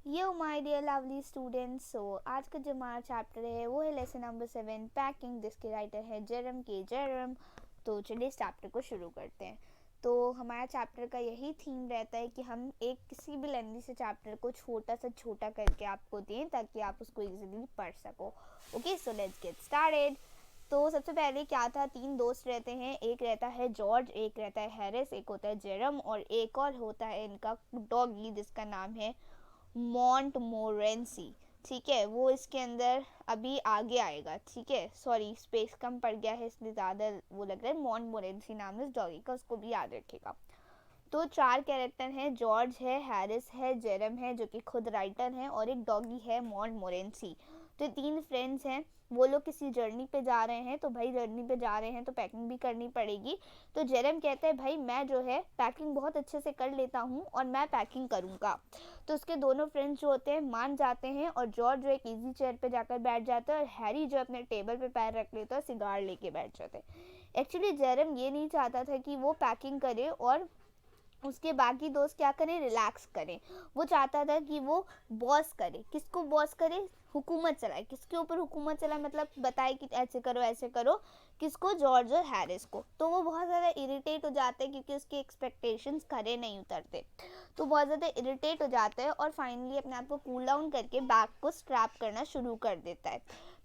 Yo my dear lovely students. So आज का जो हमारा चैप्टर है वो है लेसन नंबर 7 पैकिंग, जिसके राइटर है जेरम। तो चलिए इस चैप्टर को शुरू करते हैं। तो हमारा चैप्टर का यही थीम रहता है कि हम एक किसी भी लेंदी से चैप्टर को छोटा से छोटा करके आपको दें ताकि आप उसको इजीली पढ़ सको। Okay, so let's get started. तो सबसे पहले क्या था, 3 दोस्त रहते हैं। एक रहता है जॉर्ज, एक रहता है हैरिस, एक होता है जेरम और एक और होता है इनका डॉगी जिसका नाम है मॉन्टमोरेंसी। ठीक है, वो इसके अंदर अभी आगे आएगा। ठीक है, सॉरी स्पेस कम पड़ गया है इसलिए ज़्यादा वो लग रहा है। मॉन्टमोरेंसी नाम है इस डॉगी का, उसको भी याद रखेगा। तो 4 कैरेक्टर हैं, जॉर्ज है, हैरिस है, जेरम है जो कि खुद राइटर हैं और एक डॉगी है मॉन्टमोरेंसी। तो 3 फ्रेंड्स हैं। वो लोग किसी जर्नी पे जा रहे हैं, तो भाई जर्नी पे जा रहे हैं तो पैकिंग भी करनी पड़ेगी। तो जेरम कहता है भाई मैं जो है पैकिंग बहुत अच्छे से कर लेता हूँ और मैं पैकिंग करूँगा। तो उसके दोनों फ्रेंड्स जो होते हैं मान जाते हैं और जॉर्ज जो एक इजी चेयर पे जाकर बैठ जाता है और हैरी जो अपने टेबल पे पैर रख लेता है, सिगार लेके बैठ जाते हैं। एक्चुअली जेरम ये नहीं चाहता था कि वो पैकिंग करे और उसके बाकी दोस्त क्या करें, रिलैक्स करें। वो चाहता था कि वो बॉस करे। किसको बॉस करे, हुकूमत चलाए। किसके ऊपर हुकूमत चलाए, मतलब बताए कि ऐसे करो ऐसे करो। किसको, जॉर्ज और हैरिस को। तो वो बहुत ज़्यादा इरिटेट हो जाते हैं क्योंकि उसके एक्सपेक्टेशंस खरे नहीं उतरते। तो बहुत ज़्यादा इरिटेट हो जाता है और फाइनली अपने आप को कूल डाउन करके बैग को स्ट्रैप करना शुरू कर देता है।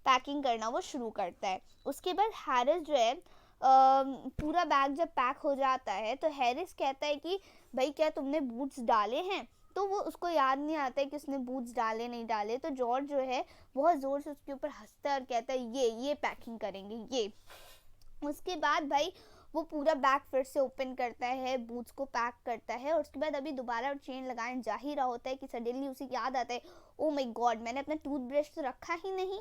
पैकिंग करना वो शुरू करता है। उसके बाद हैरिस जो है पूरा बैग जब पैक हो जाता है तो हैरिस कहता है कि भाई क्या तुमने बूट्स डाले हैं। तो वो उसको याद नहीं आता है कि उसने बूट्स डाले नहीं डाले। तो जॉर्ज जो है बहुत ज़ोर से उसके ऊपर हंसता है और कहता है ये पैकिंग करेंगे ये। उसके बाद भाई वो पूरा बैग फिर से ओपन करता है, बूट्स को पैक करता है और उसके बाद अभी दोबारा चेन लगाने जा ही रहा होता है कि सडनली उसे याद आता है ओ माय गॉड मैंने अपना टूथब्रश तो रखा ही नहीं,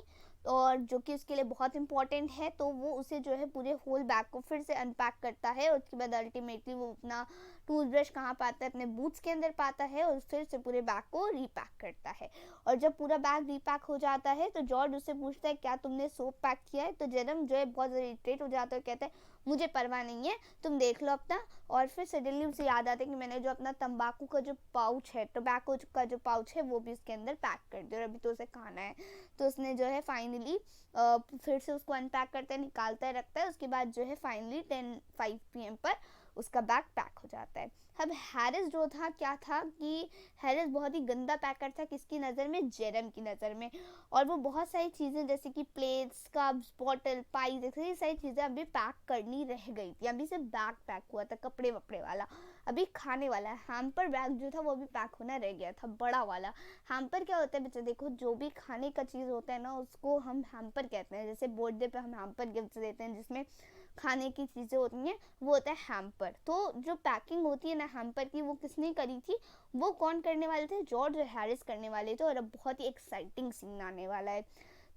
और जो कि उसके लिए बहुत इंपॉर्टेंट है। तो वो उसे जो है पूरे होल बैग को फिर से अनपैक करता है और उसके बाद अल्टीमेटली वो अपना टूथब्रश कहाँ पाता है, अपने बूट्स के अंदर पाता है और फिर से पूरे बैग को रीपैक करता है। और जब पूरा बैग रीपैक हो जाता है तो जॉर्ज उससे पूछता है क्या तुमने सोप पैक किया है। तो जेरम जो है बहुत ज़्यादा इरिटेट हो जाता है, कहता है मुझे परवाह नहीं है, तुम देख लो अपना। और फिर सडनली उसे याद आता है कि मैंने जो अपना तंबाकू का जो पाउच है, टोबैको का जो पाउच है वो भी उसके अंदर पैक कर दिया और अभी तो उसे खाना है। तो उसने जो है फाइनली फिर से उसको अनपैक करता है, निकालता है, रखता है। उसके बाद जो है फाइनली 10:05 PM पर उसका बैग पैक हो जाता है। अब हैरिस जो था क्या था कि हैरिस बहुत ही गंदा पैकर था। किसकी नज़र में, जेरम की नज़र में। और वो बहुत सारी चीज़ें जैसे कि प्लेट्स, कप्स, बॉटल, पाइज, ऐसी सारी चीज़ें अभी पैक करनी रह गई थी। अभी से बैग पैक हुआ था कपड़े वपड़े वाला, अभी खाने वाला है। हैम्पर बैग जो था वो भी पैक होना रह गया था, बड़ा वाला। हैम्पर क्या होता है बच्चे, देखो जो भी खाने का चीज़ होता है ना उसको हम हैम्पर कहते हैं। जैसे बर्थडे पे हम हैम्पर गिफ्ट देते हैं जिसमें खाने की चीज़ें होती हैं, वो होता है हैम्पर। तो जो पैकिंग होती है ना हैम्पर की, वो किसने करी थी, वो कौन करने वाले थे, जॉर्ज और हैरिस करने वाले थे। और अब बहुत ही एक्साइटिंग सीन आने वाला है।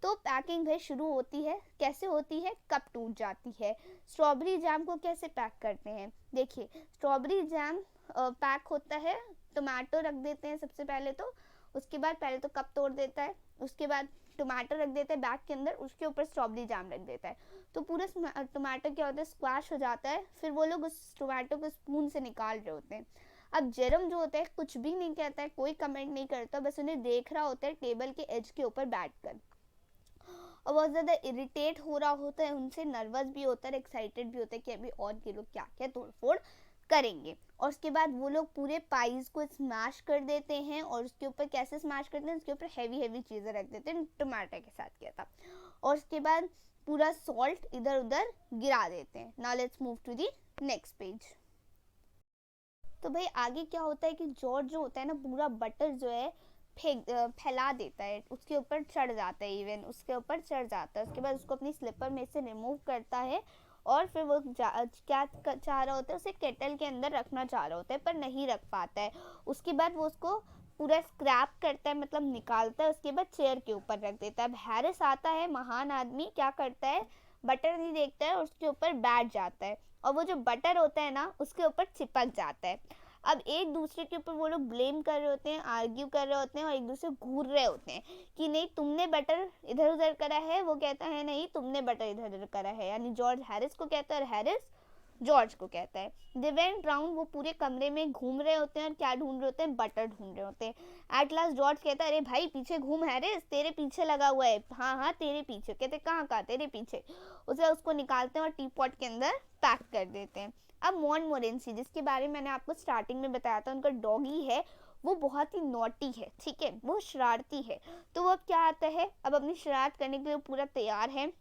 तो पैकिंग भाई शुरू होती है। कैसे होती है, कब टूट जाती है। स्ट्रॉबेरी जैम को कैसे पैक करते हैं, देखिए स्ट्रॉबेरी जैम पैक होता है। टोमेटो रख देते हैं सबसे पहले तो, उसके बाद पहले तो कप तोड़ देता है, उसके बाद टोमेटो रख देता है बैग के अंदर, उसके ऊपर स्ट्रॉबेरी जैम रख देता है। तो पूरा टोमेटो क्या होता है, स्क्वैश हो जाता है। फिर वो लोग उस टोमेटो को स्पून से निकाल रहे होते हैं। अब जेरम जो होता है कुछ भी नहीं कहता है, कोई कमेंट नहीं करता, बस उन्हें देख रहा होता है टेबल के एज के ऊपर बैठकर। और बहुत ज़्यादा इरिटेट हो रहा होता है उनसे, नर्वस भी होता है, एक्साइटेड भी होता है कि अभी और ये लोग क्या क्या तोड़फोड़ करेंगे। और उसके बाद वो लोग पूरे पाइज को स्मैश कर देते हैं। और उसके ऊपर कैसे स्मैश करते हैं, उसके ऊपर हैवी हैवी चीज़ें रख देते हैं, टमाटर के साथ किया था। और उसके बाद पूरा सॉल्ट इधर उधर गिरा देते हैं। Now let's move to the next page. तो भाई आगे क्या होता है कि जॉर्ज जो होता है ना पूरा बटर जो है फेंक फैला देता है, उसके ऊपर चढ़ जाता है, इवन उसके ऊपर चढ़ जाता है। उसके बाद उसको अपनी स्लिपर में से रिमूव करता है और फिर वो क्या चाह रहा होता है, उसे केटल के अंदर रखना चाह रहा होता है पर नहीं रख पाता है। उसके बाद वो उसको पूरा स्क्रैप करता है, मतलब निकालता है। उसके बाद चेयर के ऊपर रख देता है। अब हैरिस आता है, महान आदमी, क्या करता है, बटर नहीं देखता है और उसके ऊपर बैठ जाता है। और वो जो बटर होता है ना उसके ऊपर चिपक जाता है। अब एक दूसरे के ऊपर वो लोग ब्लेम कर रहे होते हैं, आर्ग्यू कर रहे होते हैं और एक दूसरे घूर रहे होते हैं कि नहीं तुमने बटर इधर उधर करा है, वो कहता है नहीं तुमने बटर इधर उधर करा है। यानी जॉर्ज हैरिस को कहता है और हैरिस जॉर्ज को कहता है। दे वेंट राउंड, वो पूरे कमरे में घूम रहे होते हैं और क्या ढूंढ रहे होते हैं, बटर ढूंढ रहे होते हैं। एट लास्ट जॉर्ज कहता है अरे भाई पीछे घूम हैरिस, तेरे पीछे लगा हुआ है। हाँ हाँ तेरे पीछे। कहते कहाँ कहाँ, तेरे पीछे। उसे उसको निकालते हैं और टी पॉट के अंदर पैक कर देते हैं। अब मॉन्टमोरेंसी, जिसके बारे में मैंने आपको स्टार्टिंग में बताया था, उनका डॉगी है, वो बहुत ही नॉटी है, ठीक है, वो शरारती है। तो वो अब क्या आता है, अब अपनी शरारत करने के लिए पूरा तैयार है।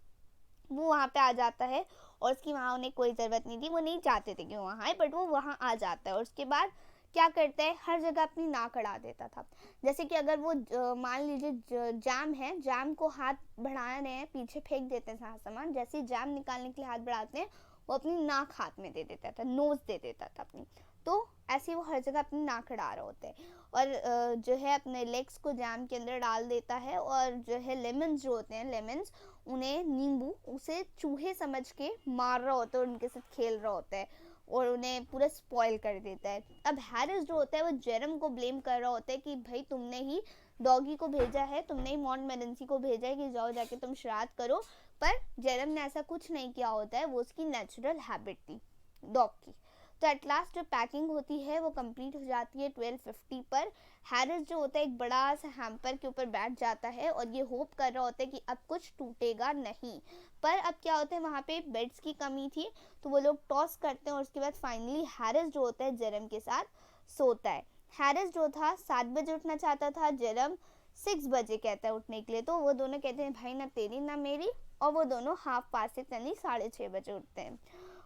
वो वहाँ पे आ जाता है और उसकी वहाँ उन्हें कोई ज़रूरत नहीं थी, वो नहीं चाहते थे कि वो वहाँ आए, बट वो वहाँ आ जाता है। और उसके बाद क्या करता है, हर जगह अपनी नाक अड़ा देता था। जैसे कि अगर वो मान लीजिए जैम है, जैम को हाथ बढ़ा रहे हैं, पीछे फेंक देते हैं सामान, जैसे ही जैम निकालने के लिए हाथ बढ़ाते हैं, वो अपनी नाक हाथ में दे देता था, नोज दे देता था अपनी। तो ऐसे वो हर जगह अपनी नाक अड़ा रहे होते हैं। और जो है अपने लेग्स को जैम के अंदर डाल देता है, और जो है लेमन्स जो होते हैं, लेमन्स, उन्हें नींबू, उसे चूहे समझ के मार रहा होता है, उनके साथ खेल रहा होता है और उन्हें पूरा स्पॉइल कर देता है। अब हैरिस जो होता है वो जेरम को ब्लेम कर रहा होता है कि भाई तुमने ही डॉगी को भेजा है, तुमने ही मॉन्टमोरेंसी को भेजा है कि जाओ जाके तुम शरारत करो। पर जेरम ने ऐसा कुछ नहीं किया होता है, वो उसकी नेचुरल हैबिट थी डॉग की। तो एट लास्ट जो पैकिंग होती है वो कंप्लीट हो जाती है 12:50 पर। हैरिस जो होता है एक बड़ा सा हैम्पर के ऊपर बैठ जाता है और ये होप कर रहा होता है कि अब कुछ टूटेगा नहीं। पर अब क्या होता है, वहाँ पे बेड्स की कमी थी, तो वो लोग टॉस करते हैं और उसके बाद फाइनली हैरिस जो होता है जेरम के साथ सोता है। हैरिस जो था 7 बजे उठना चाहता था, जेरम 6 बजे कहता है उठने के लिए। तो वो दोनों कहते हैं भाई ना तेरी ना मेरी, और वो दोनों 6:30 यानी 6:30 बजे उठते हैं।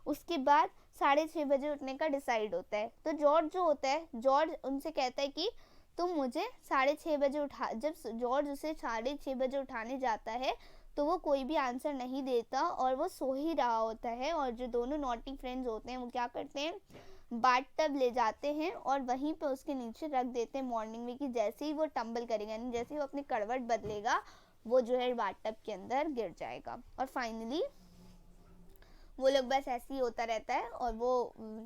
उसके बाद 6:30 बजे उठने का डिसाइड होता है। तो जॉर्ज जो होता है, जॉर्ज उनसे कहता है कि तुम मुझे 6:30 बजे उठा। जब जॉर्ज उसे 6:30 बजे उठाने जाता है तो वो कोई भी आंसर नहीं देता और वो सो ही रहा होता है। और जो दोनों नॉटी फ्रेंड्स होते हैं वो क्या करते हैं, बाथ टब ले जाते हैं और वहीं पे उसके नीचे रख देते हैं मॉर्निंग में, कि जैसे ही वो टंबल करेगा, यानी जैसे ही वो अपनी करवट बदलेगा, वो जो है बाथ टब के अंदर गिर जाएगा। और फाइनली वो लोग बस ऐसे ही होता रहता है और वो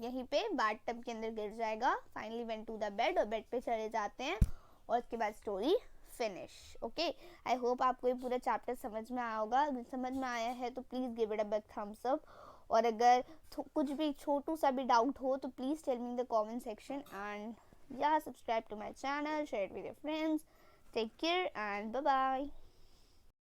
यहीं पे बाथ टब के अंदर गिर जाएगा। Finally went to the bed, और बेड पे चले जाते हैं और उसके बाद story finish. Okay, I hope आपको ये पूरा चैप्टर समझ में आया होगा। अगर समझ में आया है तो please give it a big thumbs up, और अगर कुछ भी छोटू सा भी डाउट हो तो please tell me in the comment section. And या subscribe to my channel, share it with your friends. Take care and bye bye.